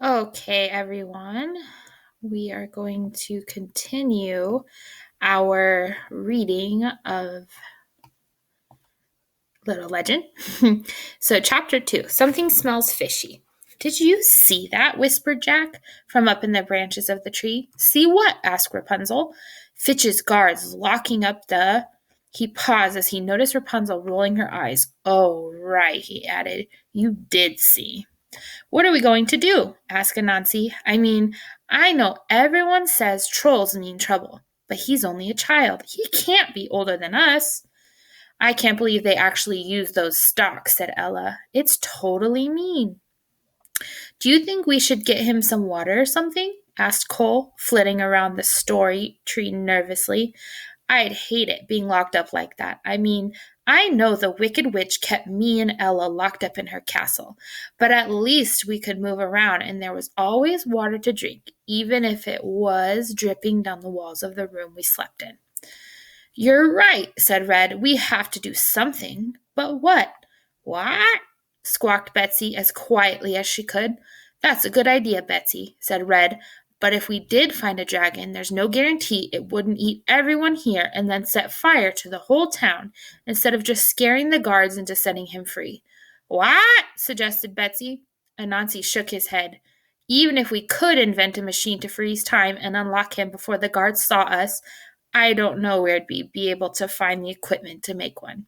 Okay, everyone. We are going to continue our reading of Little Legend. So, Chapter 2 Something Smells Fishy. Did you see that? Whispered Jack from up in the branches of the tree. See what? Asked Rapunzel. Fitch's guards locking up the. He paused as he noticed Rapunzel rolling her eyes. Oh, right, he added. You did see. What are we going to do? Asked Anansi. I mean, I know everyone says trolls mean trouble, but he's only a child. He can't be older than us. I can't believe they actually use those stalks, said Ella. It's totally mean. Do you think we should get him some water or something? Asked Cole, flitting around the story tree nervously. I'd hate it being locked up like that. I mean, I know the Wicked Witch kept me and Ella locked up in her castle, but at least we could move around and there was always water to drink, even if it was dripping down the walls of the room we slept in. You're right, said Red. We have to do something. But what? What? Squawked Betsy as quietly as she could. That's a good idea, Betsy, said Red. But if we did find a dragon, there's no guarantee it wouldn't eat everyone here and then set fire to the whole town instead of just scaring the guards into setting him free. What? Suggested Betsy. Anansi shook his head. Even if we could invent a machine to freeze time and unlock him before the guards saw us, I don't know where we'd be able to find the equipment to make one.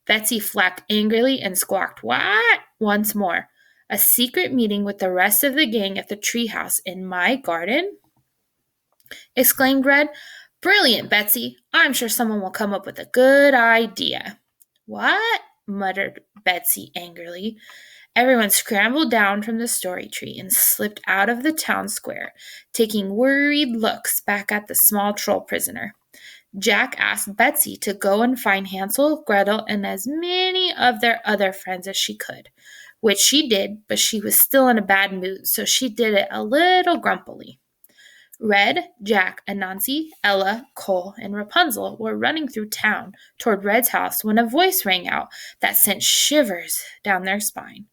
Betsy flapped angrily and squawked, What? Once more. A secret meeting with the rest of the gang at the treehouse in my garden? Exclaimed Red. Brilliant, Betsy. I'm sure someone will come up with a good idea. What? Muttered Betsy angrily. Everyone scrambled down from the story tree and slipped out of the town square, taking worried looks back at the small troll prisoner. Jack asked Betsy to go and find Hansel, Gretel, and as many of their other friends as she could, which she did, but she was still in a bad mood, so she did it a little grumpily. Red, Jack, Anansi, Ella, Cole, and Rapunzel were running through town toward Red's house when a voice rang out that sent shivers down their spine.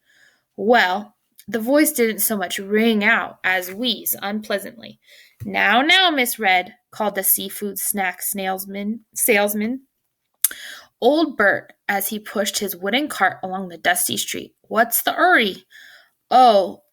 Well, the voice didn't so much ring out as wheeze unpleasantly. Now, Miss Red, called the seafood snack salesman, old Bert, as he pushed his wooden cart along the dusty street. What's the hurry? Oh,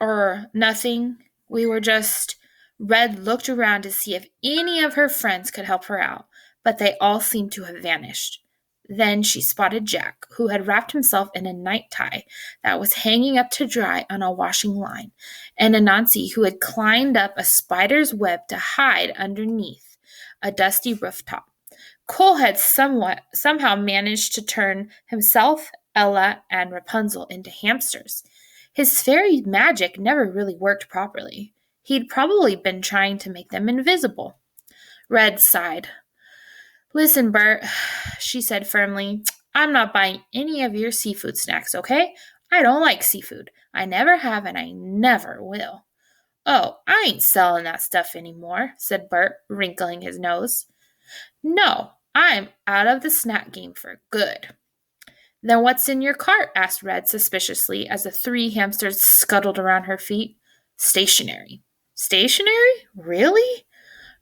nothing. We were just. Red looked around to see if any of her friends could help her out, but they all seemed to have vanished. Then she spotted Jack, who had wrapped himself in a night tie that was hanging up to dry on a washing line, and Anansi, who had climbed up a spider's web to hide underneath a dusty rooftop. Cole had somehow managed to turn himself, Ella, and Rapunzel into hamsters. His fairy magic never really worked properly. He'd probably been trying to make them invisible. Red sighed. Listen, Bert, she said firmly, I'm not buying any of your seafood snacks, okay? I don't like seafood. I never have and I never will. Oh, I ain't selling that stuff anymore, said Bert, wrinkling his nose. No, I'm out of the snack game for good. Then what's in your cart? Asked Red suspiciously as the three hamsters scuttled around her feet. Stationery. Stationery? Really?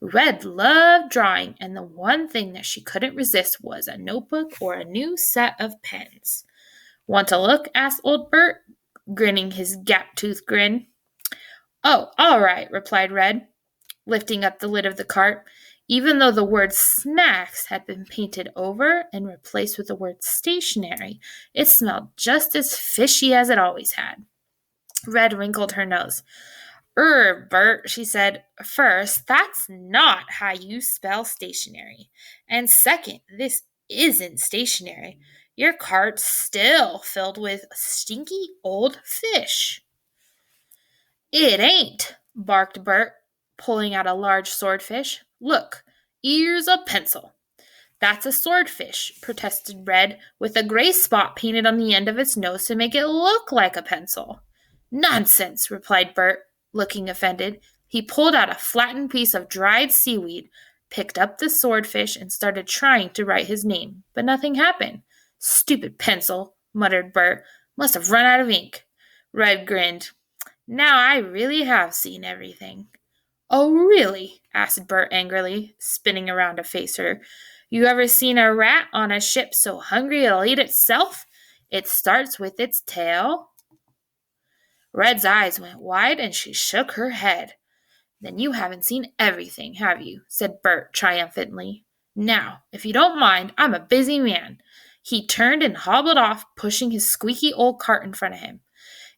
Red loved drawing, and the one thing that she couldn't resist was a notebook or a new set of pens. Want to look? Asked old Bert, grinning his gap-toothed grin. Oh, all right, replied Red, lifting up the lid of the cart. Even though the word snacks had been painted over and replaced with the word stationery, it smelled just as fishy as it always had. Red wrinkled her nose. Bert, she said, first, that's not how you spell stationery. And second, this isn't stationery. Your cart's still filled with stinky old fish. It ain't, barked Bert, pulling out a large swordfish. Look, here's a pencil. That's a swordfish, protested Red, with a gray spot painted on the end of its nose to make it look like a pencil. Nonsense, replied Bert, looking offended. He pulled out a flattened piece of dried seaweed, picked up the swordfish, and started trying to write his name, but nothing happened. Stupid pencil, muttered Bert. Must have run out of ink. Red grinned. Now I really have seen everything." "Oh, really?" asked Bert angrily, spinning around to face her. "You ever seen a rat on a ship so hungry it'll eat itself? It starts with its tail." Red's eyes went wide and she shook her head. "Then you haven't seen everything, have you?" said Bert triumphantly. "Now, if you don't mind, I'm a busy man." He turned and hobbled off, pushing his squeaky old cart in front of him.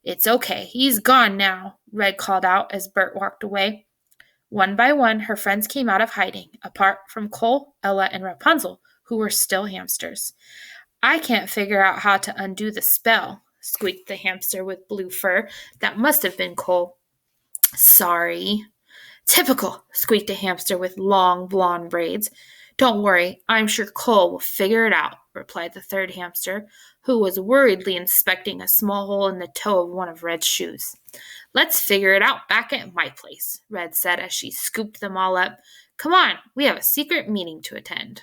"It's okay, he's gone now," Red called out as Bert walked away. One by one, her friends came out of hiding, apart from Cole, Ella, and Rapunzel, who were still hamsters. "I can't figure out how to undo the spell," squeaked the hamster with blue fur. "That must have been Cole." "Sorry." "Typical," squeaked a hamster with long blonde braids. "Don't worry, I'm sure Cole will figure it out," replied the third hamster, who was worriedly inspecting a small hole in the toe of one of Red's shoes. "Let's figure it out back at my place," Red said as she scooped them all up. "Come on, we have a secret meeting to attend."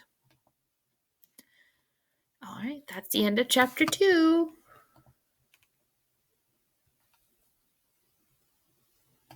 All right, that's the end of chapter 2.